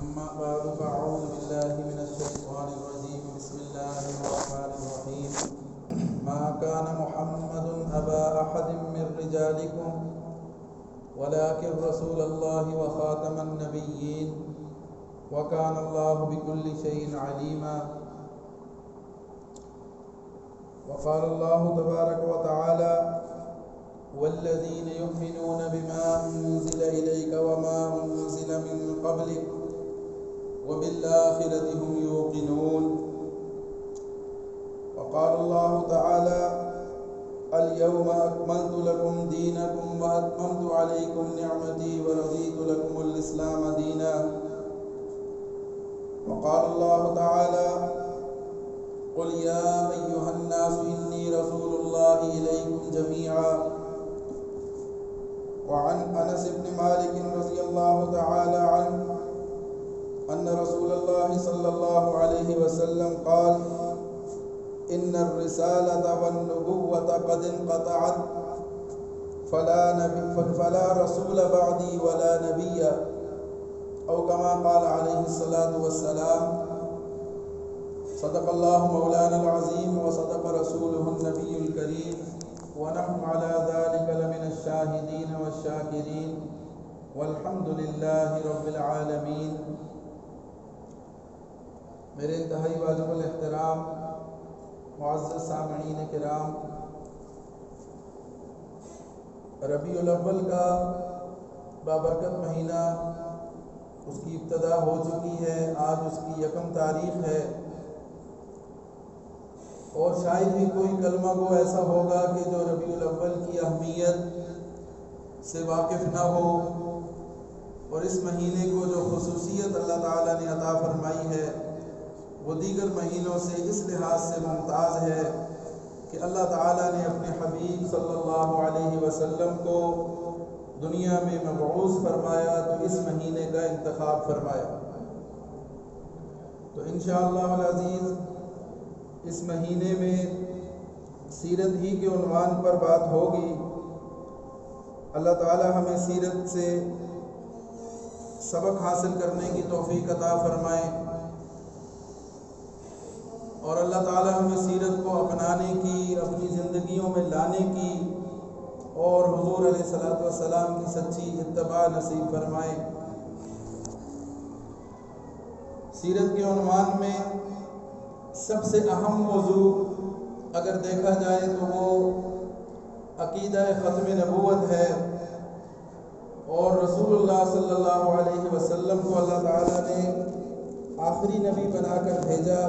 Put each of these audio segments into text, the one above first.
أما بعد فأعوذ بالله من الشيطان الرجيم. بسم الله الرحمن الرحيم. ما كان محمد أبا أحد من رجالكم ولكن رسول الله وخاتم النبيين وكان الله بكل شيء عليما. وقال الله تبارك وتعالى والذين يؤمنون بما أنزل إليك وما أنزل من قبلك وبالآخرة هم يوقنون. وقال الله تعالى اليوم أكملت لكم دينكم وأتممت عليكم نعمتي ورضيت لكم الإسلام دينا. وقال الله تعالى قل يا أيها الناس إني رسول الله إليكم جميعا. وعن أنس بن مالك رضي الله تعالى عنه أن رسول الله صلى الله عليه وسلم قال إن الرسالة والنبوة قد انقطعت فلا رسول بعدي ولا نبي أو كما قال عليه الصلاة والسلام. صدق الله مولانا العظيم وصدق رسوله النبي الكريم ونحن على ذلك لمن الشاهدين والشاكرين والحمد لله رب العالمين. میرے انتہائی واجب الاحترام معزز سامعین کرام، ربیع الاول کا بابرکت مہینہ اس کی ابتدا ہو چکی ہے. آج اس کی 1 تاریخ ہے اور شاید ہی کوئی کلمہ گو ایسا ہوگا کہ جو ربیع الاول کی اہمیت سے واقف نہ ہو، اور اس مہینے کو جو خصوصیت اللہ تعالیٰ نے عطا فرمائی ہے وہ دیگر مہینوں سے اس لحاظ سے ممتاز ہے کہ اللہ تعالیٰ نے اپنے حبیب صلی اللہ علیہ وسلم کو دنیا میں مبعوث فرمایا تو اس مہینے کا انتخاب فرمایا. تو انشاءاللہ العزیز اس مہینے میں سیرت ہی کے عنوان پر بات ہوگی. اللہ تعالیٰ ہمیں سیرت سے سبق حاصل کرنے کی توفیق عطا فرمائے اور اللہ تعالیٰ ہمیں سیرت کو اپنانے کی، اپنی زندگیوں میں لانے کی اور حضور علیہ الصلوۃ والسلام کی سچی اتباع نصیب فرمائے. سیرت کے عنوان میں سب سے اہم موضوع اگر دیکھا جائے تو وہ عقیدہ ختم نبوت ہے، اور رسول اللہ صلی اللہ علیہ وسلم کو اللہ تعالیٰ نے آخری نبی بنا کر بھیجا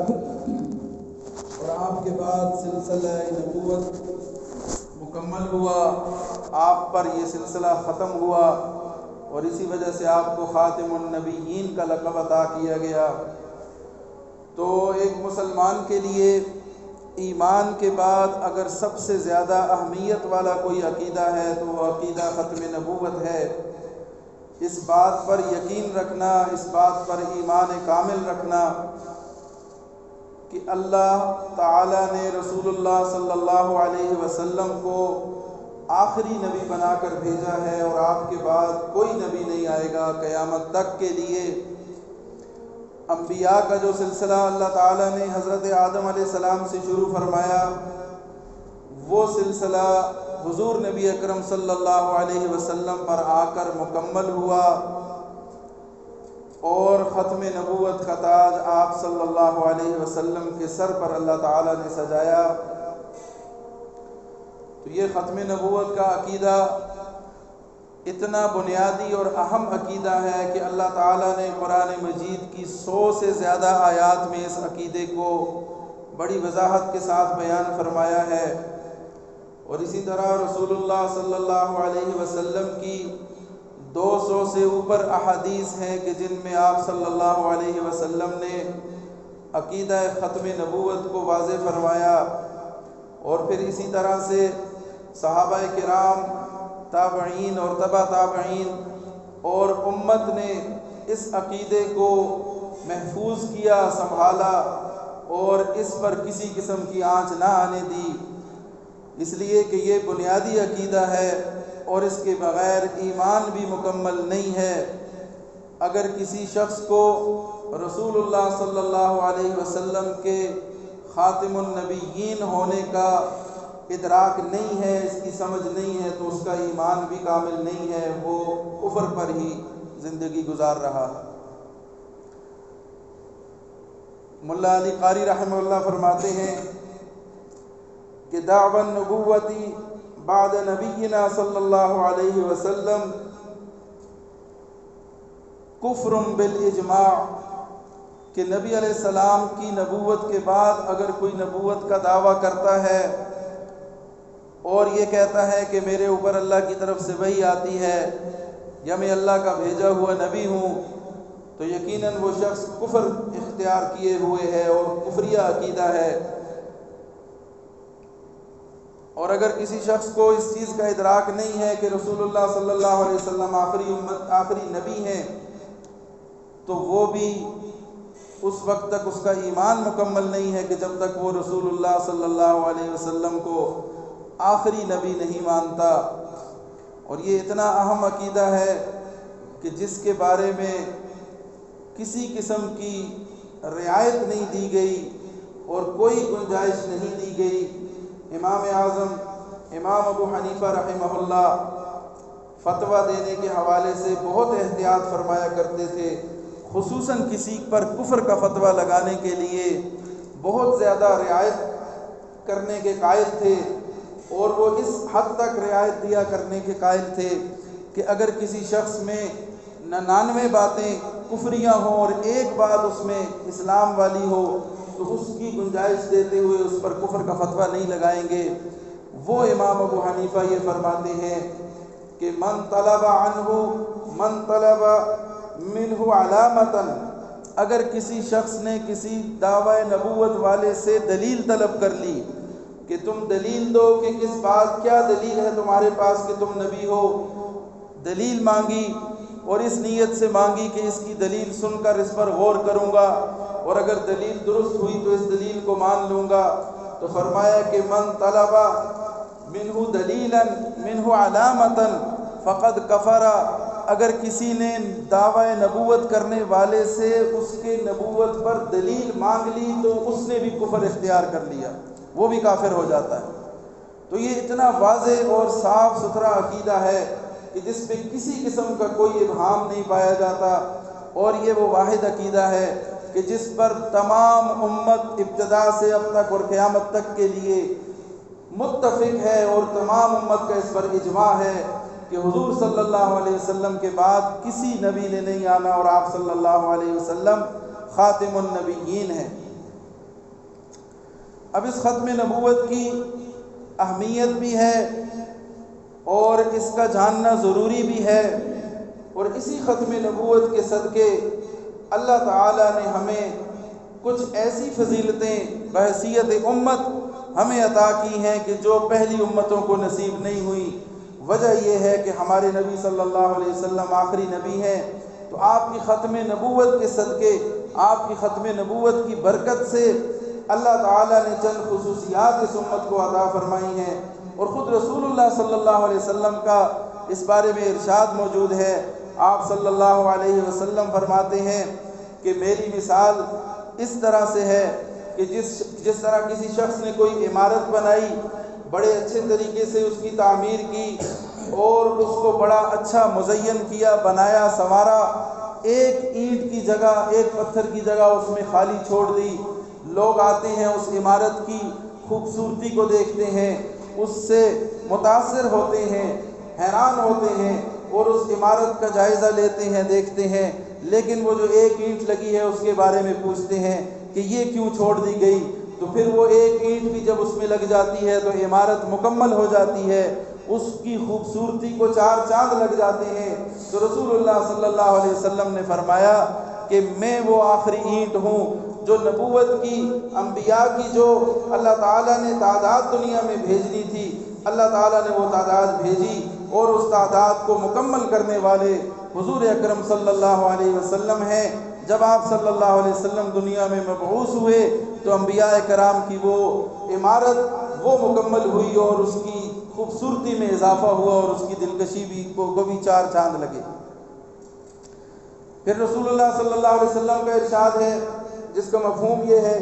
اور آپ کے بعد سلسلہ نبوت مکمل ہوا، آپ پر یہ سلسلہ ختم ہوا اور اسی وجہ سے آپ کو خاتم النبیین کا لقب عطا کیا گیا. تو ایک مسلمان کے لیے ایمان کے بعد اگر سب سے زیادہ اہمیت والا کوئی عقیدہ ہے تو وہ عقیدہ ختم نبوت ہے. اس بات پر یقین رکھنا، اس بات پر ایمان کامل رکھنا کہ اللہ تعالیٰ نے رسول اللہ صلی اللہ علیہ وسلم کو آخری نبی بنا کر بھیجا ہے اور آپ کے بعد کوئی نبی نہیں آئے گا قیامت تک کے لیے. انبیاء کا جو سلسلہ اللہ تعالیٰ نے حضرت آدم علیہ السلام سے شروع فرمایا وہ سلسلہ حضور نبی اکرم صلی اللہ علیہ وسلم پر آ کر مکمل ہوا اور ختم نبوت کا تاج آپ صلی اللہ علیہ وسلم کے سر پر اللہ تعالیٰ نے سجایا. تو یہ ختم نبوت کا عقیدہ اتنا بنیادی اور اہم عقیدہ ہے کہ اللہ تعالیٰ نے قرآن مجید کی 100 سے زیادہ آیات میں اس عقیدے کو بڑی وضاحت کے ساتھ بیان فرمایا ہے. اور اسی طرح رسول اللہ صلی اللہ علیہ وسلم کی 200 سے اوپر احادیث ہیں کہ جن میں آپ صلی اللہ علیہ وسلم نے عقیدہ ختم نبوت کو واضح فرمایا. اور پھر اسی طرح سے صحابہ کرام، تابعین اور تبع تابعین اور امت نے اس عقیدے کو محفوظ کیا، سنبھالا اور اس پر کسی قسم کی آنچ نہ آنے دی، اس لیے کہ یہ بنیادی عقیدہ ہے اور اس کے بغیر ایمان بھی مکمل نہیں ہے. اگر کسی شخص کو رسول اللہ صلی اللہ علیہ وسلم کے خاتم النبیین ہونے کا ادراک نہیں ہے، اس کی سمجھ نہیں ہے، تو اس کا ایمان بھی کامل نہیں ہے، وہ کفر پر ہی زندگی گزار رہا ہے۔ ملا علی قاری رحمہ اللہ فرماتے ہیں کہ دعوی النبوتی بعد نبینا صلی اللہ علیہ وسلم کفر بالاجماع، کہ نبی علیہ السلام کی نبوت کے بعد اگر کوئی نبوت کا دعویٰ کرتا ہے اور یہ کہتا ہے کہ میرے اوپر اللہ کی طرف سے وحی آتی ہے یا میں اللہ کا بھیجا ہوا نبی ہوں، تو یقیناً وہ شخص کفر اختیار کیے ہوئے ہے اور کفریہ عقیدہ ہے۔ اور اگر کسی شخص کو اس چیز کا ادراک نہیں ہے کہ رسول اللہ صلی اللہ علیہ وسلم آخری نبی ہیں، تو وہ بھی اس وقت تک اس کا ایمان مکمل نہیں ہے کہ جب تک وہ رسول اللہ صلی اللہ علیہ وسلم کو آخری نبی نہیں مانتا۔ اور یہ اتنا اہم عقیدہ ہے کہ جس کے بارے میں کسی قسم کی رعایت نہیں دی گئی اور کوئی گنجائش نہیں دی گئی۔ امام اعظم امام ابو حنیفہ رحمہ اللہ فتویٰ دینے کے حوالے سے بہت احتیاط فرمایا کرتے تھے، خصوصاً کسی پر کفر کا فتویٰ لگانے کے لیے بہت زیادہ رعایت کرنے کے قائل تھے، اور وہ اس حد تک رعایت دیا کرنے کے قائل تھے کہ اگر کسی شخص میں 99 باتیں کفریاں ہوں اور ایک بات اس میں اسلام والی ہو تو اس کی گنجائش دیتے ہوئے اس پر کفر کا فتویٰ نہیں لگائیں گے۔ وہ امام ابو حنیفہ یہ فرماتے ہیں کہ من طلب منہ علامتاً، اگر کسی شخص نے کسی دعوی نبوت والے سے دلیل طلب کر لی کہ تم دلیل دو کہ کس بات کیا دلیل ہے تمہارے پاس کہ تم نبی ہو، دلیل مانگی اور اس نیت سے مانگی کہ اس کی دلیل سن کر اس پر غور کروں گا اور اگر دلیل درست ہوئی تو اس دلیل کو مان لوں گا، تو فرمایا کہ من طلب منہ دلیلا منہ علامتا فقد کفر، اگر کسی نے دعوی نبوت کرنے والے سے اس کے نبوت پر دلیل مانگ لی تو اس نے بھی کفر اختیار کر لیا، وہ بھی کافر ہو جاتا ہے۔ تو یہ اتنا واضح اور صاف ستھرا عقیدہ ہے کہ جس پہ کسی قسم کا کوئی ابہام نہیں پایا جاتا، اور یہ وہ واحد عقیدہ ہے کہ جس پر تمام امت ابتدا سے اب تک اور قیامت تک کے لیے متفق ہے، اور تمام امت کا اس پر اجماع ہے کہ حضور صلی اللہ علیہ وسلم کے بعد کسی نبی نے نہیں آنا، اور آپ صلی اللہ علیہ وسلم خاتم النبیین ہیں۔ اب اس ختم نبوت کی اہمیت بھی ہے اور اس کا جاننا ضروری بھی ہے، اور اسی ختم نبوت کے صدقے اللہ تعالیٰ نے ہمیں کچھ ایسی فضیلتیں بحیثیت امت ہمیں عطا کی ہیں کہ جو پہلی امتوں کو نصیب نہیں ہوئی۔ وجہ یہ ہے کہ ہمارے نبی صلی اللہ علیہ وسلم آخری نبی ہیں، تو آپ کی ختم نبوت کے صدقے، آپ کی ختم نبوت کی برکت سے اللہ تعالیٰ نے چند خصوصیات اس امت کو عطا فرمائی ہیں، اور خود رسول اللہ صلی اللہ علیہ وسلم کا اس بارے میں ارشاد موجود ہے۔ آپ صلی اللہ علیہ وسلم فرماتے ہیں کہ میری مثال اس طرح سے ہے کہ جس طرح کسی شخص نے کوئی عمارت بنائی، بڑے اچھے طریقے سے اس کی تعمیر کی اور اس کو بڑا اچھا مزین کیا، بنایا، سنوارا، ایک اینٹ کی جگہ، ایک پتھر کی جگہ اس میں خالی چھوڑ دی، لوگ آتے ہیں اس عمارت کی خوبصورتی کو دیکھتے ہیں، اس سے متاثر ہوتے ہیں، حیران ہوتے ہیں اور اس عمارت کا جائزہ لیتے ہیں، دیکھتے ہیں، لیکن وہ جو ایک اینٹ لگی ہے اس کے بارے میں پوچھتے ہیں کہ یہ کیوں چھوڑ دی گئی، تو پھر وہ ایک اینٹ بھی جب اس میں لگ جاتی ہے تو عمارت مکمل ہو جاتی ہے، اس کی خوبصورتی کو 4 چاند لگ جاتے ہیں۔ تو رسول اللہ صلی اللہ علیہ وسلم نے فرمایا کہ میں وہ آخری اینٹ ہوں جو نبوت کی، انبیاء کی جو اللہ تعالیٰ نے تعداد دنیا میں بھیجنی تھی، اللہ تعالیٰ نے وہ تعداد بھیجی، اور اس تعداد کو مکمل کرنے والے حضور اکرم صلی اللہ علیہ وسلم ہیں۔ جب آپ صلی اللہ علیہ وسلم دنیا میں مبعوث ہوئے تو انبیاء کرام کی وہ عمارت وہ مکمل ہوئی اور اس کی خوبصورتی میں اضافہ ہوا اور اس کی دلکشی بھی کو بھی 4 چاند لگے۔ پھر رسول اللہ صلی اللہ علیہ وسلم کا ارشاد ہے جس کا مفہوم یہ ہے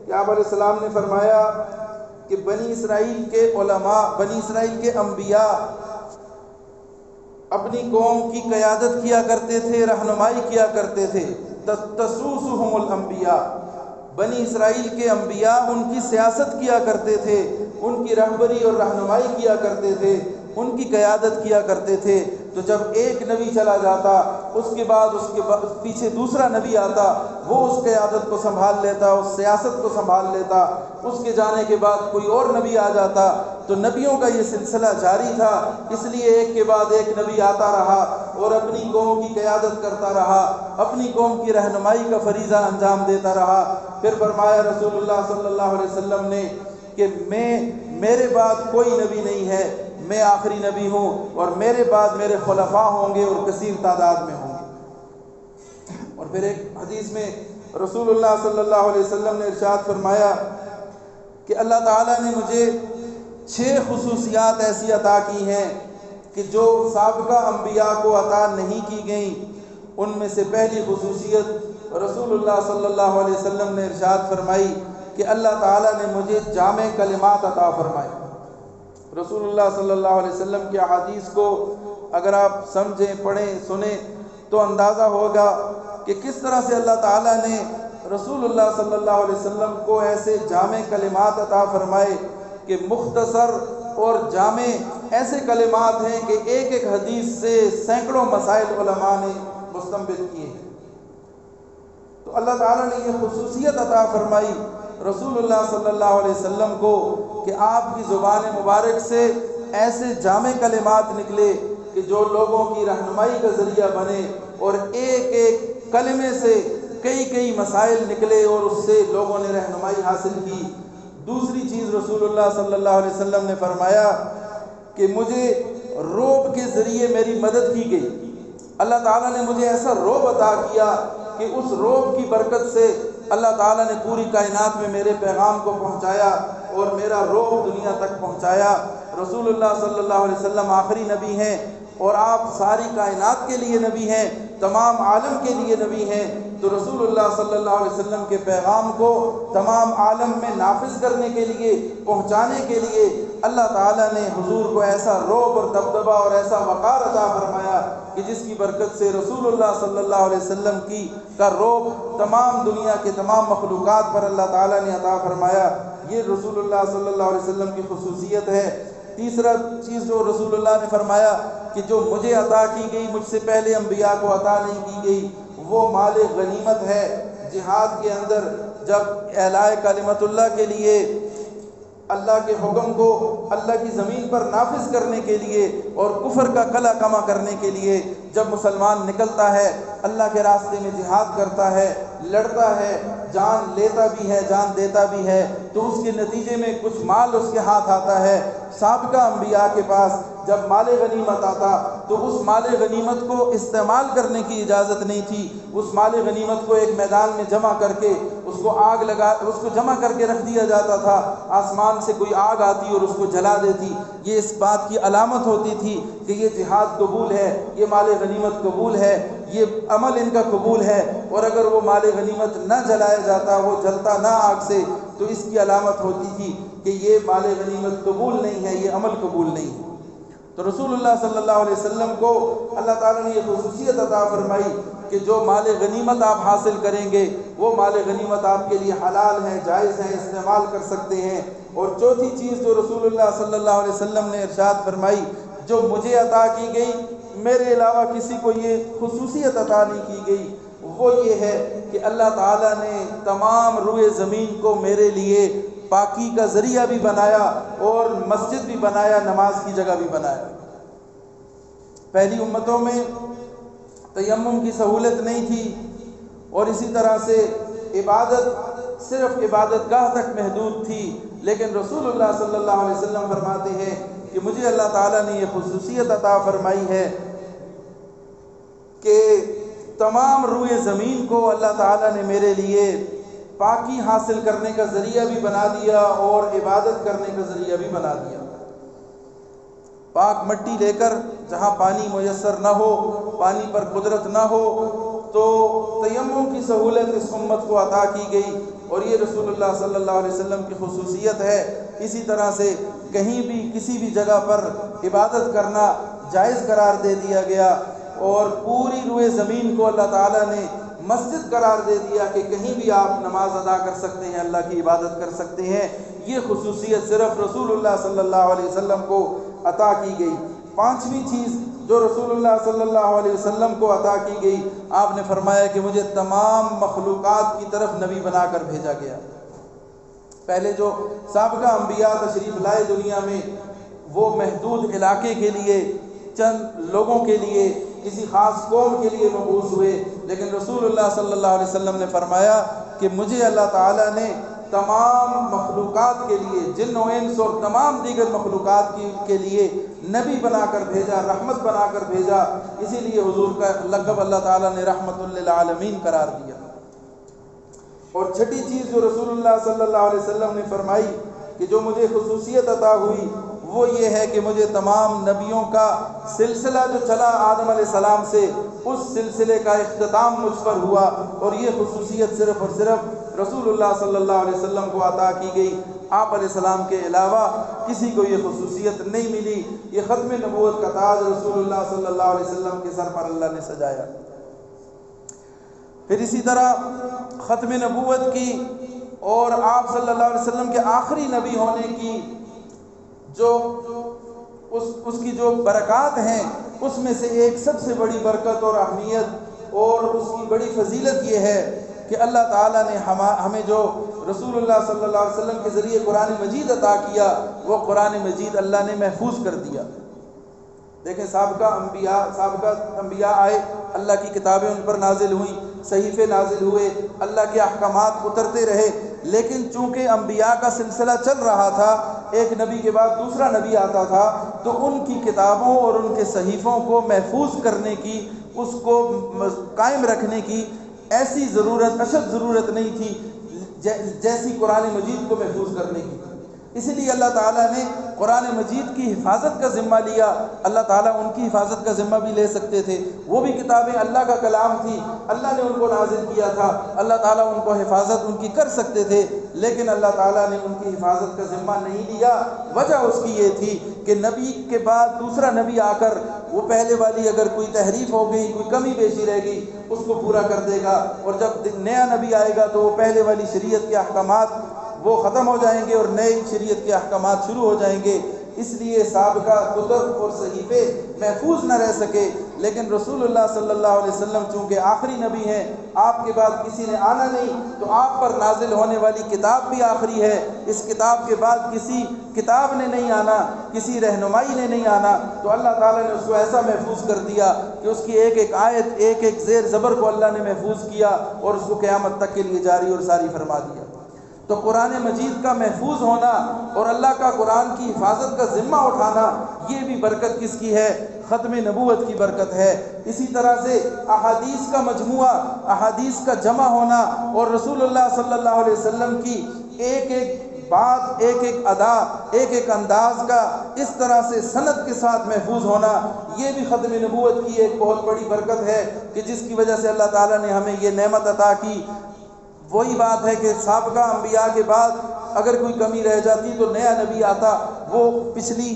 کہ آپ علیہ السلام نے فرمایا کہ بنی اسرائیل کے علماء، بنی اسرائیل کے انبیاء اپنی قوم کی قیادت کیا کرتے تھے، رہنمائی کیا کرتے تھے۔ تسوسہم الانبیاء، بنی اسرائیل کے انبیاء ان کی سیاست کیا کرتے تھے، ان کی رہبری اور رہنمائی کیا کرتے تھے، ان کی قیادت کیا کرتے تھے۔ تو جب ایک نبی چلا جاتا، اس کے بعد پیچھے دوسرا نبی آتا، وہ اس قیادت کو سنبھال لیتا، اس سیاست کو سنبھال لیتا۔ اس کے جانے کے بعد کوئی اور نبی آ جاتا، تو نبیوں کا یہ سلسلہ جاری تھا، اس لیے ایک کے بعد ایک نبی آتا رہا اور اپنی قوم کی قیادت کرتا رہا، اپنی قوم کی رہنمائی کا فریضہ انجام دیتا رہا۔ پھر فرمایا رسول اللہ صلی اللہ علیہ وسلم نے کہ میرے بعد کوئی نبی نہیں ہے، میں آخری نبی ہوں، اور میرے بعد میرے خلفاء ہوں گے اور کثیر تعداد میں ہوں گے۔ اور پھر ایک حدیث میں رسول اللہ صلی اللہ علیہ وسلم نے ارشاد فرمایا کہ اللہ تعالیٰ نے مجھے 6 خصوصیات ایسی عطا کی ہیں کہ جو سابقہ انبیاء کو عطا نہیں کی گئیں۔ ان میں سے پہلی خصوصیت رسول اللہ صلی اللہ علیہ وسلم نے ارشاد فرمائی کہ اللہ تعالیٰ نے مجھے جامع کلمات عطا فرمائے۔ رسول اللہ صلی اللہ علیہ وسلم کی احادیث کو اگر آپ سمجھیں، پڑھیں، سنیں تو اندازہ ہوگا کہ کس طرح سے اللہ تعالیٰ نے رسول اللہ صلی اللہ علیہ وسلم کو ایسے جامع کلمات عطا فرمائے کہ مختصر اور جامع ایسے کلمات ہیں کہ ایک ایک حدیث سے سینکڑوں مسائل علماء نے مستنبط کیے ہیں۔ تو اللہ تعالیٰ نے یہ خصوصیت عطا فرمائی رسول اللہ صلی اللہ علیہ وسلم کو کہ آپ کی زبان مبارک سے ایسے جامع کلمات نکلے کہ جو لوگوں کی رہنمائی کا ذریعہ بنے، اور ایک ایک کلمے سے کئی مسائل نکلے اور اس سے لوگوں نے رہنمائی حاصل کی۔ دوسری چیز رسول اللہ صلی اللہ علیہ وسلم نے فرمایا کہ مجھے رعب کے ذریعے میری مدد کی گئی۔ اللہ تعالیٰ نے مجھے ایسا رعب عطا کیا کہ اس رعب کی برکت سے اللہ تعالیٰ نے پوری کائنات میں میرے پیغام کو پہنچایا اور میرا رعب دنیا تک پہنچایا۔ رسول اللہ صلی اللہ علیہ وسلم آخری نبی ہیں اور آپ ساری کائنات کے لیے نبی ہیں، تمام عالم کے لیے نبی ہیں، تو رسول اللہ صلی اللہ علیہ وسلم کے پیغام کو تمام عالم میں نافذ کرنے کے لیے، پہنچانے کے لیے اللہ تعالیٰ نے حضور کو ایسا رعب اور دبدبہ اور ایسا وقار عطا فرمایا کہ جس کی برکت سے رسول اللہ صلی اللہ علیہ وسلم کا رعب تمام دنیا کے تمام مخلوقات پر اللہ تعالیٰ نے عطا فرمایا۔ یہ رسول اللہ صلی اللہ علیہ وسلم کی خصوصیت ہے۔ تیسرا چیز جو رسول اللہ نے فرمایا کہ جو مجھے عطا کی گئی، مجھ سے پہلے انبیاء کو عطا نہیں کی گئی، وہ مال غنیمت ہے۔ جہاد کے اندر جب اعلاء کلمت اللہ کے لیے، اللہ کے حکم کو اللہ کی زمین پر نافذ کرنے کے لیے اور کفر کا کلا کما کرنے کے لیے جب مسلمان نکلتا ہے، اللہ کے راستے میں جہاد کرتا ہے، لڑتا ہے، جان لیتا بھی ہے، جان دیتا بھی ہے، تو اس کے نتیجے میں کچھ مال اس کے ہاتھ آتا ہے۔ سابقہ انبیاء کے پاس جب مال غنیمت آتا تو اس مال غنیمت کو استعمال کرنے کی اجازت نہیں تھی، اس مال غنیمت کو ایک میدان میں جمع کر کے اس کو جمع کر کے رکھ دیا جاتا تھا، آسمان سے کوئی آگ آتی اور اس کو جلا دیتی۔ یہ اس بات کی علامت ہوتی تھی کہ یہ جہاد قبول ہے، یہ مال غنیمت قبول ہے، یہ عمل ان کا قبول ہے، اور اگر وہ مال غنیمت نہ جلایا جاتا، وہ جلتا نہ آگ سے، تو اس کی علامت ہوتی تھی کہ یہ مال غنیمت قبول نہیں ہے، یہ عمل قبول نہیں ہے۔ تو رسول اللہ صلی اللہ علیہ وسلم کو اللہ تعالیٰ نے یہ خصوصیت عطا فرمائی کہ جو مال غنیمت آپ حاصل کریں گے وہ مال غنیمت آپ کے لیے حلال ہے، جائز ہے، استعمال کر سکتے ہیں۔ اور چوتھی چیز جو رسول اللہ صلی اللہ علیہ وسلم نے ارشاد فرمائی، جو مجھے عطا کی گئی، میرے علاوہ کسی کو یہ خصوصیت عطا نہیں کی گئی، وہ یہ ہے کہ اللہ تعالیٰ نے تمام روئے زمین کو میرے لیے پاکی کا ذریعہ بھی بنایا اور مسجد بھی بنایا، نماز کی جگہ بھی بنایا۔ پہلی امتوں میں تیمم کی سہولت نہیں تھی، اور اسی طرح سے عبادت صرف عبادت گاہ تک محدود تھی، لیکن رسول اللہ صلی اللہ علیہ وسلم فرماتے ہیں کہ مجھے اللہ تعالیٰ نے یہ خصوصیت عطا فرمائی ہے کہ تمام روئے زمین کو اللہ تعالیٰ نے میرے لیے پاکی حاصل کرنے کا ذریعہ بھی بنا دیا اور عبادت کرنے کا ذریعہ بھی بنا دیا۔ پاک مٹی لے کر جہاں پانی میسر نہ ہو، پانی پر قدرت نہ ہو، تو تیمم کی سہولت اس امت کو عطا کی گئی، اور یہ رسول اللہ صلی اللہ علیہ وسلم کی خصوصیت ہے۔ اسی طرح سے کہیں بھی کسی بھی جگہ پر عبادت کرنا جائز قرار دے دیا گیا، اور پوری روئے زمین کو اللہ تعالیٰ نے مسجد قرار دے دیا کہ کہیں بھی آپ نماز ادا کر سکتے ہیں، اللہ کی عبادت کر سکتے ہیں۔ یہ خصوصیت صرف رسول اللہ صلی اللہ علیہ وسلم کو عطا کی گئی۔ پانچویں چیز جو رسول اللہ صلی اللہ علیہ وسلم کو عطا کی گئی، آپ نے فرمایا کہ مجھے تمام مخلوقات کی طرف نبی بنا کر بھیجا گیا۔ پہلے جو سابقہ انبیاء تشریف لائے دنیا میں، وہ محدود علاقے کے لیے، چند لوگوں کے لیے، کسی خاص قوم کے لیے مبعوث ہوئے، لیکن رسول اللہ صلی اللہ علیہ وسلم نے فرمایا کہ مجھے اللہ تعالیٰ نے تمام مخلوقات کے لیے، جن و انس اور تمام دیگر مخلوقات کے لیے نبی بنا کر بھیجا، رحمت بنا کر بھیجا۔ اسی لیے حضور کا لقب اللہ تعالیٰ نے رحمت للعالمین قرار دیا۔ اور چھٹی چیز جو رسول اللہ صلی اللہ علیہ وسلم نے فرمائی کہ جو مجھے خصوصیت عطا ہوئی، وہ یہ ہے کہ مجھے تمام نبیوں کا سلسلہ جو چلا آدم علیہ السلام سے، اس سلسلے کا اختتام مجھ پر ہوا، اور یہ خصوصیت صرف اور صرف رسول اللہ صلی اللہ علیہ وسلم کو عطا کی گئی۔ آپ علیہ السلام کے علاوہ کسی کو یہ خصوصیت نہیں ملی۔ یہ ختم نبوت کا تاج رسول اللہ صلی اللہ علیہ وسلم کے سر پر اللہ نے سجایا۔ پھر اسی طرح ختم نبوت کی اور آپ صلی اللہ علیہ وسلم کے آخری نبی ہونے کی جو اس کی جو برکات ہیں، اس میں سے ایک سب سے بڑی برکت اور اہمیت اور اس کی بڑی فضیلت یہ ہے کہ اللہ تعالیٰ نے ہمیں جو رسول اللہ صلی اللہ علیہ وسلم کے ذریعے قرآن مجید عطا کیا، وہ قرآن مجید اللہ نے محفوظ کر دیا۔ دیکھیں سابقہ انبیاء آئے، اللہ کی کتابیں ان پر نازل ہوئیں، صحیفے نازل ہوئے، اللہ کے احکامات اترتے رہے، لیکن چونکہ انبیاء کا سلسلہ چل رہا تھا، ایک نبی کے بعد دوسرا نبی آتا تھا، تو ان کی کتابوں اور ان کے صحیفوں کو محفوظ کرنے کی، اس کو قائم رکھنے کی ایسی ضرورت، اشد ضرورت نہیں تھی جیسی قرآن مجید کو محفوظ کرنے کی۔ اسی لیے اللہ تعالیٰ نے قرآن مجید کی حفاظت کا ذمہ لیا۔ اللہ تعالیٰ ان کی حفاظت کا ذمہ بھی لے سکتے تھے، وہ بھی کتابیں اللہ کا کلام تھی، اللہ نے ان کو نازل کیا تھا، اللہ تعالیٰ ان کو حفاظت ان کی کر سکتے تھے، لیکن اللہ تعالیٰ نے ان کی حفاظت کا ذمہ نہیں لیا۔ وجہ اس کی یہ تھی کہ نبی کے بعد دوسرا نبی آ کر وہ پہلے والی اگر کوئی تحریف ہو گئی، کوئی کمی بیشی رہ گئی، اس کو پورا کر دے گا، اور جب نیا نبی آئے گا تو وہ پہلے والی شریعت کے احکامات وہ ختم ہو جائیں گے اور نئی شریعت کے احکامات شروع ہو جائیں گے۔ اس لیے سابقہ کتب اور صحیفے محفوظ نہ رہ سکے، لیکن رسول اللہ صلی اللہ علیہ وسلم چونکہ آخری نبی ہیں، آپ کے بعد کسی نے آنا نہیں، تو آپ پر نازل ہونے والی کتاب بھی آخری ہے۔ اس کتاب کے بعد کسی کتاب نے نہیں آنا، کسی رہنمائی نے نہیں آنا، تو اللہ تعالیٰ نے اس کو ایسا محفوظ کر دیا کہ اس کی ایک ایک آیت، ایک ایک زیر زبر کو اللہ نے محفوظ کیا اور اس کو قیامت تک کے لیے جاری اور ساری فرما دیا۔ تو قرآن مجید کا محفوظ ہونا اور اللہ کا قرآن کی حفاظت کا ذمہ اٹھانا، یہ بھی برکت کس کی ہے؟ ختم نبوت کی برکت ہے۔ اسی طرح سے احادیث کا مجموعہ، احادیث کا جمع ہونا اور رسول اللہ صلی اللہ علیہ وسلم کی ایک ایک بات، ایک ایک ادا، ایک ایک انداز کا اس طرح سے سند کے ساتھ محفوظ ہونا، یہ بھی ختم نبوت کی ایک بہت بڑی برکت ہے کہ جس کی وجہ سے اللہ تعالیٰ نے ہمیں یہ نعمت عطا کی۔ وہی بات ہے کہ سابقہ انبیاء کے بعد اگر کوئی کمی رہ جاتی تو نیا نبی آتا، وہ پچھلی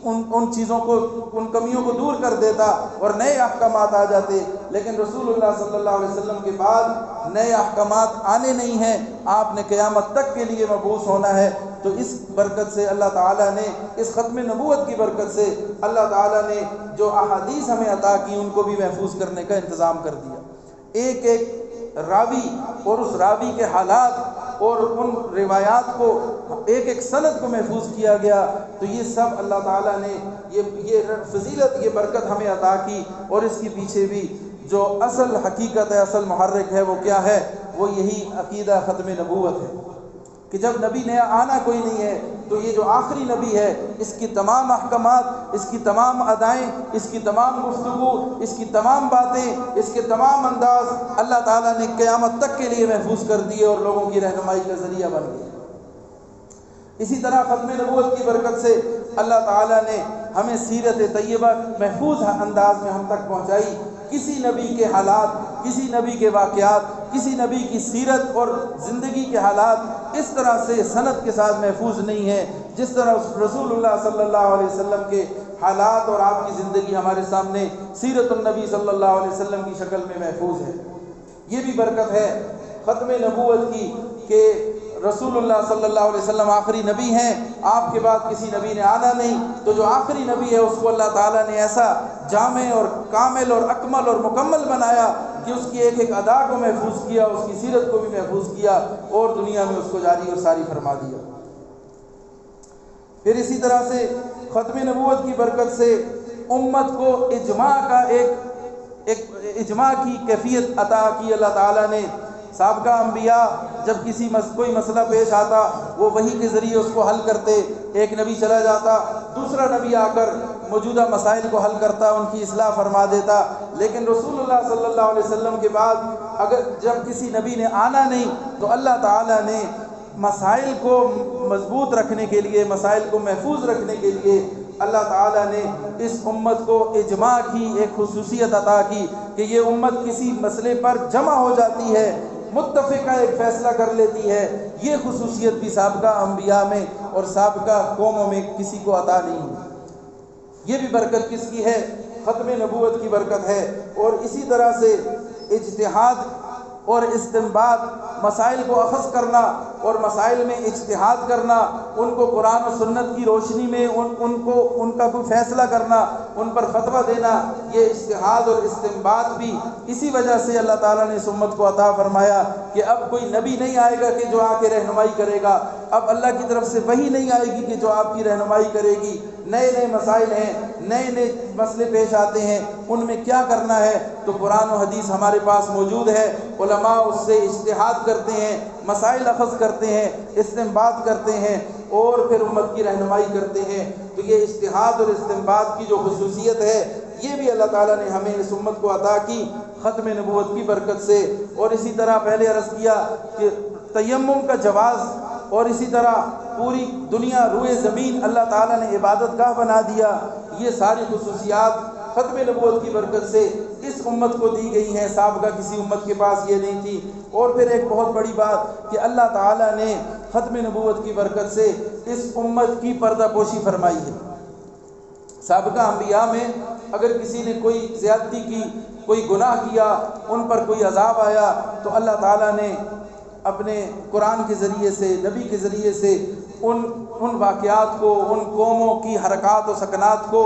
ان چیزوں کو، ان کمیوں کو دور کر دیتا اور نئے احکامات آ جاتے، لیکن رسول اللہ صلی اللہ علیہ وسلم کے بعد نئے احکامات آنے نہیں ہیں، آپ نے قیامت تک کے لیے مبعوث ہونا ہے۔ تو اس برکت سے اللہ تعالیٰ نے، اس ختم نبوت کی برکت سے اللہ تعالیٰ نے جو احادیث ہمیں عطا کی ان کو بھی محفوظ کرنے کا انتظام کر دیا۔ ایک ایک راوی اور اس راوی کے حالات اور ان روایات کو، ایک ایک سند کو محفوظ کیا گیا۔ تو یہ سب اللہ تعالیٰ نے یہ فضیلت، یہ برکت ہمیں عطا کی، اور اس کے پیچھے بھی جو اصل حقیقت ہے، اصل محرک ہے، وہ کیا ہے؟ وہ یہی عقیدہ ختم نبوت ہے کہ جب نبی نیا آنا کوئی نہیں ہے، تو یہ جو آخری نبی ہے، اس کی تمام احکامات، اس کی تمام ادائیں، اس کی تمام گفتگو، اس کی تمام باتیں، اس کے تمام انداز اللہ تعالیٰ نے قیامت تک کے لیے محفوظ کر دیے اور لوگوں کی رہنمائی کا ذریعہ بن گئے۔ اسی طرح ختم نبوت کی برکت سے اللہ تعالیٰ نے ہمیں سیرت طیبہ محفوظ انداز میں ہم تک پہنچائی۔ کسی نبی کے حالات، کسی نبی کے واقعات، کسی نبی کی سیرت اور زندگی کے حالات اس طرح سے سند کے ساتھ محفوظ نہیں ہے جس طرح رسول اللہ صلی اللہ علیہ وسلم کے حالات اور آپ کی زندگی ہمارے سامنے سیرت النبی صلی اللہ علیہ وسلم کی شکل میں محفوظ ہے۔ یہ بھی برکت ہے ختم نبوت کی کہ رسول اللہ صلی اللہ علیہ وسلم آخری نبی ہیں، آپ کے بعد کسی نبی نے آنا نہیں، تو جو آخری نبی ہے اس کو اللہ تعالیٰ نے ایسا جامع اور کامل اور اکمل اور مکمل بنایا کہ اس کی ایک ایک ادا کو محفوظ کیا، اس کی سیرت کو بھی محفوظ کیا اور دنیا میں اس کو جاری اور ساری فرما دیا۔ پھر اسی طرح سے ختم نبوت کی برکت سے امت کو اجماع کا ایک اجماع کی کیفیت عطا کی اللہ تعالیٰ نے۔ سابقہ انبیاء جب کوئی مسئلہ پیش آتا وہ وحی کے ذریعے اس کو حل کرتے، ایک نبی چلا جاتا، دوسرا نبی آ کر موجودہ مسائل کو حل کرتا، ان کی اصلاح فرما دیتا۔ لیکن رسول اللہ صلی اللہ علیہ وسلم کے بعد اگر جب کسی نبی نے آنا نہیں تو اللہ تعالیٰ نے مسائل کو مضبوط رکھنے کے لیے، مسائل کو محفوظ رکھنے کے لیے اللہ تعالیٰ نے اس امت کو اجماع کی ایک خصوصیت عطا کی کہ یہ امت کسی مسئلے پر جمع ہو جاتی ہے، متفقہ ایک فیصلہ کر لیتی ہے۔ یہ خصوصیت بھی سابقہ انبیاء میں اور سابقہ قوموں میں کسی کو عطا نہیں ہوئی۔ یہ بھی برکت کس کی ہے؟ ختم نبوت کی برکت ہے۔ اور اسی طرح سے اجتہاد اور استنباط، مسائل کو اخذ کرنا اور مسائل میں اجتہاد کرنا، ان کو قرآن و سنت کی روشنی میں ان کا کوئی فیصلہ کرنا، ان پر فتویٰ دینا، یہ اجتہاد اور استنباط بھی اسی وجہ سے اللہ تعالیٰ نے اس امت کو عطا فرمایا کہ اب کوئی نبی نہیں آئے گا کہ جو آ کے رہنمائی کرے گا، اب اللہ کی طرف سے وحی نہیں آئے گی کہ جو آپ کی رہنمائی کرے گی۔ نئے نئے مسائل ہیں، نئے نئے مسئلے پیش آتے ہیں، ان میں کیا کرنا ہے تو قرآن و حدیث ہمارے پاس موجود ہے، علماء اس سے اجتہاد کرتے ہیں، مسائل اخذ کرتے ہیں، استنباط کرتے ہیں اور پھر امت کی رہنمائی کرتے ہیں۔ تو یہ اجتہاد اور استنباط کی جو خصوصیت ہے یہ بھی اللہ تعالیٰ نے ہمیں اس امت کو عطا کی ختم نبوت کی برکت سے۔ اور اسی طرح پہلے عرض کیا کہ تیمم کا جواز، اور اسی طرح پوری دنیا روئے زمین اللہ تعالیٰ نے عبادت گاہ بنا دیا، یہ ساری خصوصیات ختم نبوت کی برکت سے اس امت کو دی گئی ہیں، سابقہ کسی امت کے پاس یہ نہیں تھی۔ اور پھر ایک بہت بڑی بات کہ اللہ تعالیٰ نے ختم نبوت کی برکت سے اس امت کی پردہ پوشی فرمائی ہے۔ سابقہ انبیاء میں اگر کسی نے کوئی زیادتی کی، کوئی گناہ کیا، ان پر کوئی عذاب آیا تو اللہ تعالیٰ نے اپنے قرآن کے ذریعے سے، نبی کے ذریعے سے ان واقعات کو، ان قوموں کی حرکات و سکنات کو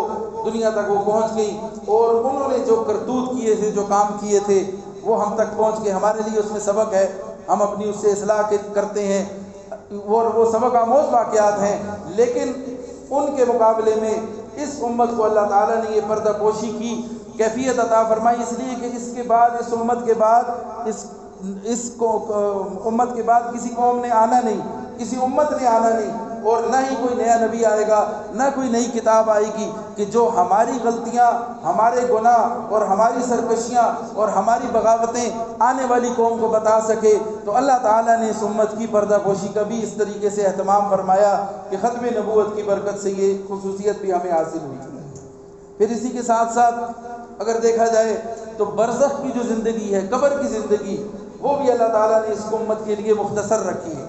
دنیا تک وہ پہنچ گئی، اور انہوں نے جو کرتوت کیے تھے، جو کام کیے تھے وہ ہم تک پہنچ گئے۔ ہمارے لیے اس میں سبق ہے، ہم اپنی اس سے اصلاح کرتے ہیں، اور وہ سبق آموز واقعات ہیں، لیکن ان کے مقابلے میں اس امت کو اللہ تعالیٰ نے یہ پردہ پوشی کی کیفیت عطا فرمائی، اس لیے کہ اس کے بعد، اس امت کے بعد، امت کے بعد کسی قوم نے آنا نہیں، کسی امت نے آنا نہیں، اور نہ ہی کوئی نیا نبی آئے گا، نہ کوئی نئی کتاب آئے گی کہ جو ہماری غلطیاں، ہمارے گناہ اور ہماری سرکشیاں اور ہماری بغاوتیں آنے والی قوم کو بتا سکے۔ تو اللہ تعالیٰ نے اس امت کی پردہ پوشی کا بھی اس طریقے سے اہتمام فرمایا کہ ختم نبوت کی برکت سے یہ خصوصیت بھی ہمیں حاصل ہوئی تھی۔ پھر اسی کے ساتھ ساتھ اگر دیکھا جائے تو برزخ کی جو زندگی ہے، قبر کی زندگی، وہ بھی اللہ تعالیٰ نے اس کو امت کے لیے مختصر رکھی ہے،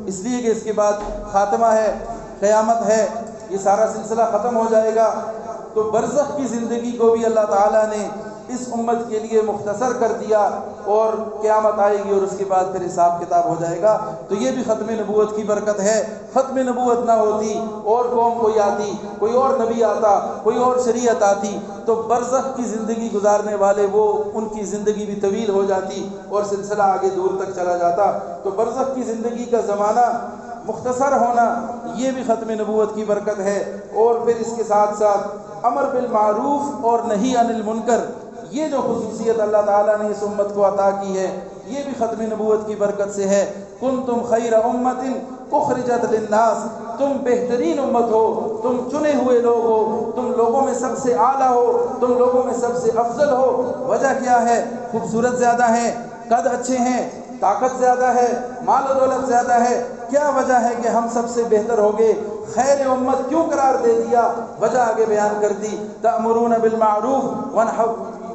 اس لیے کہ اس کے بعد خاتمہ ہے، قیامت ہے، یہ سارا سلسلہ ختم ہو جائے گا۔ تو برزخ کی زندگی کو بھی اللہ تعالیٰ نے اس امت کے لیے مختصر کر دیا، اور قیامت آئے گی اور اس کے بعد پھر حساب کتاب ہو جائے گا۔ تو یہ بھی ختم نبوت کی برکت ہے۔ ختم نبوت نہ ہوتی اور قوم کوئی آتی، کوئی اور نبی آتا، کوئی اور شریعت آتی، تو برزخ کی زندگی گزارنے والے وہ، ان کی زندگی بھی طویل ہو جاتی اور سلسلہ آگے دور تک چلا جاتا۔ تو برزخ کی زندگی کا زمانہ مختصر ہونا یہ بھی ختم نبوت کی برکت ہے۔ اور پھر اس کے ساتھ ساتھ امر بالمعروف اور نہی عن المنکر، یہ جو خصوصیت اللہ تعالیٰ نے اس امت کو عطا کی ہے یہ بھی ختم نبوت کی برکت سے ہے۔ کنتم خیر امت اخرجت للناس، تم بہترین امت ہو، تم چنے ہوئے لوگ ہو، تم لوگوں میں سب سے اعلیٰ ہو، تم لوگوں میں سب سے افضل ہو۔ وجہ کیا ہے؟ خوبصورت زیادہ ہیں، قد اچھے ہیں، طاقت زیادہ ہے، مال و دولت زیادہ ہے۔ کیا وجہ ہے کہ ہم سب سے بہتر ہو گئے؟ خیر امت کیوں قرار دے دیا؟ وجہ آگے بیان کر دی، تأمرون بالمعروف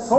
100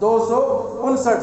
259,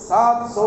700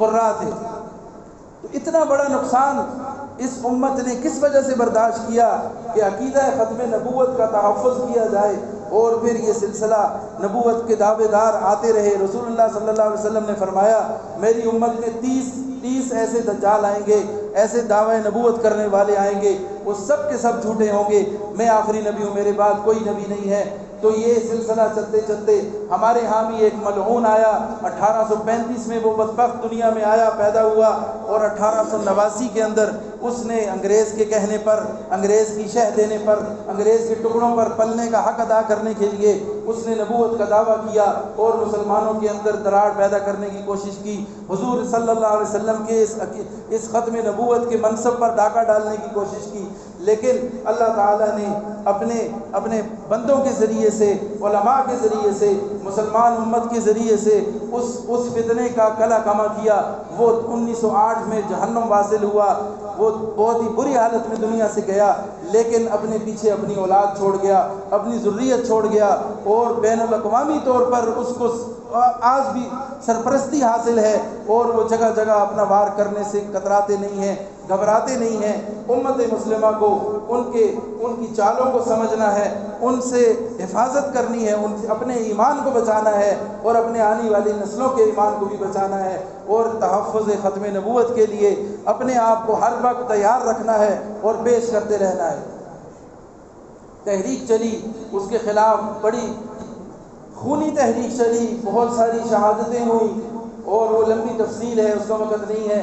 قرہ تھے۔ تو اتنا بڑا نقصان اس امت نے کس وجہ سے برداشت کیا کہ عقیدہ ختم نبوت کا تحفظ کیا جائے، اور پھر یہ سلسلہ نبوت کے دعوے دار آتے رہے۔ رسول اللہ صلی اللہ علیہ وسلم نے فرمایا میری امت میں 30 ایسے دجال آئیں گے، ایسے دعوی نبوت کرنے والے آئیں گے، وہ سب کے سب جھوٹے ہوں گے، میں آخری نبی ہوں، میرے بعد کوئی نبی نہیں ہے۔ تو یہ سلسلہ چلتے چلتے ہمارے ہاں بھی ایک ملعون آیا، 1835 میں وہ بدبخت دنیا میں آیا، پیدا ہوا، اور 1889 کے اندر اس نے انگریز کے کہنے پر، انگریز کی شہ دینے پر، انگریز کے ٹکڑوں پر پلنے کا حق ادا کرنے کے لیے اس نے نبوت کا دعویٰ کیا اور مسلمانوں کے اندر دراڑ پیدا کرنے کی کوشش کی، حضور صلی اللہ علیہ وسلم کے اس ختم نبوت کے منصب پر ڈاکہ ڈالنے کی کوشش کی۔ لیکن اللہ تعالیٰ نے اپنے بندوں کے ذریعے سے، علماء کے ذریعے سے، مسلمان امت کے ذریعے سے اس فتنے کا کلا کما کیا۔ وہ 1908 میں جہنم واصل ہوا، وہ بہت ہی بری حالت میں دنیا سے گیا، لیکن اپنے پیچھے اپنی اولاد چھوڑ گیا، اپنی ذریت چھوڑ گیا، اور بین الاقوامی طور پر اس کو آج بھی سرپرستی حاصل ہے، اور وہ جگہ جگہ اپنا وار کرنے سے کتراتے نہیں ہیں، گھبراتے نہیں ہیں۔ امت مسلمہ کو ان کی چالوں کو سمجھنا ہے، ان سے حفاظت کرنی ہے، ان سے اپنے ایمان کو بچانا ہے، اور اپنے آنے والی نسلوں کے ایمان کو بھی بچانا ہے، اور تحفظ ختم نبوت کے لیے اپنے آپ کو ہر وقت تیار رکھنا ہے اور پیش کرتے رہنا ہے۔ تحریک چلی، اس کے خلاف بڑی خونی تحریک چلی، بہت ساری شہادتیں ہوئیں، اور وہ لمبی تفصیل ہے، اس کا وقت نہیں ہے۔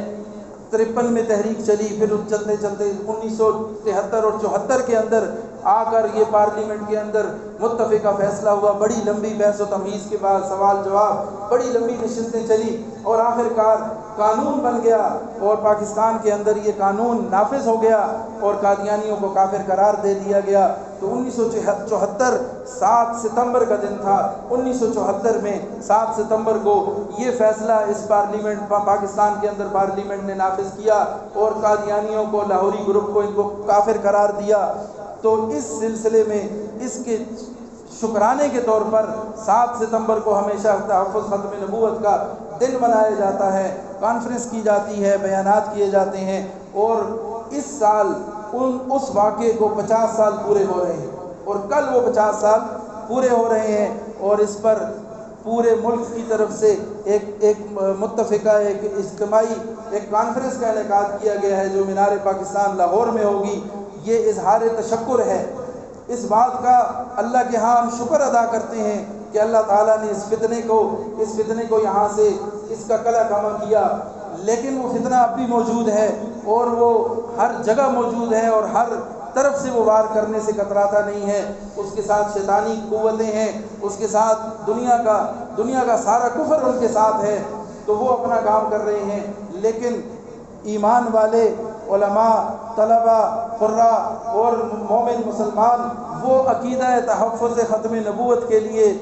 53 میں تحریک چلی، پھر چلتے چلتے 1973 اور 74 کے اندر آ کر یہ پارلیمنٹ کے اندر متفقہ فیصلہ ہوا۔ بڑی لمبی بحث و تمیز کے بعد سوال جواب، بڑی لمبی نشستیں چلی، اور آخر کار قانون بن گیا، اور پاکستان کے اندر یہ قانون نافذ ہو گیا، اور قادیانیوں کو کافر قرار دے دیا گیا۔ تو 1974 7 ستمبر کا دن تھا۔ 1974 میں 7 ستمبر کو یہ فیصلہ اس پارلیمنٹ پاکستان کے اندر پارلیمنٹ نے نافذ کیا، اور قادیانیوں کو، لاہوری گروپ کو، ان کو کافر قرار دیا۔ تو اس سلسلے میں اس کے شکرانے کے طور پر 7 ستمبر کو ہمیشہ تحفظ ختم نبوت کا دن منایا جاتا ہے، کانفرنس کی جاتی ہے، بیانات کیے جاتے ہیں، اور اس سال اس واقعے کو 50 سال پورے ہو رہے ہیں، اور کل وہ 50 سال پورے ہو رہے ہیں، اور اس پر پورے ملک کی طرف سے ایک متفقہ، ایک اجتماعی ایک کانفرنس کا انعقاد کیا گیا ہے، جو مینار پاکستان لاہور میں ہوگی۔ یہ اظہار تشکر ہے اس بات کا، اللہ کے ہاں ہم شکر ادا کرتے ہیں کہ اللہ تعالیٰ نے اس فتنے کو یہاں سے اس کا کلا کما کیا، لیکن وہ فتنہ اب بھی موجود ہے، اور وہ ہر جگہ موجود ہے، اور ہر طرف سے وہ وار کرنے سے کتراتا نہیں ہے۔ اس کے ساتھ شیطانی قوتیں ہیں، اس کے ساتھ دنیا کا سارا کفر ان کے ساتھ ہے، تو وہ اپنا کام کر رہے ہیں، لیکن ایمان والے علماء، طلباء، قراء اور مومن مسلمان وہ عقیدہ تحفظ ختم نبوت کے لیے،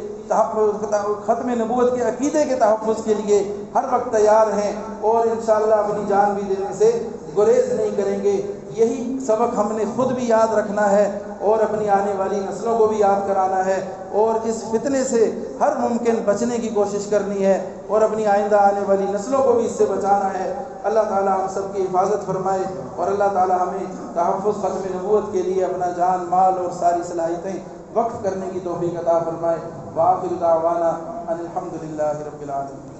ختم نبوت کے عقیدے کے تحفظ کے لیے ہر وقت تیار ہیں، اور انشاءاللہ اپنی جان بھی دینے سے گریز نہیں کریں گے۔ یہی سبق ہم نے خود بھی یاد رکھنا ہے، اور اپنی آنے والی نسلوں کو بھی یاد کرانا ہے، اور اس فتنے سے ہر ممکن بچنے کی کوشش کرنی ہے، اور اپنی آئندہ آنے والی نسلوں کو بھی اس سے بچانا ہے۔ اللہ تعالیٰ ہم سب کی حفاظت فرمائے، اور اللہ تعالیٰ ہمیں تحفظ ختم نبوت کے لیے اپنا جان، مال اور ساری صلاحیتیں وقف کرنے کی توفیق عطا فرمائے۔ وآخر دعوانا ان الحمد للہ رب العالمین۔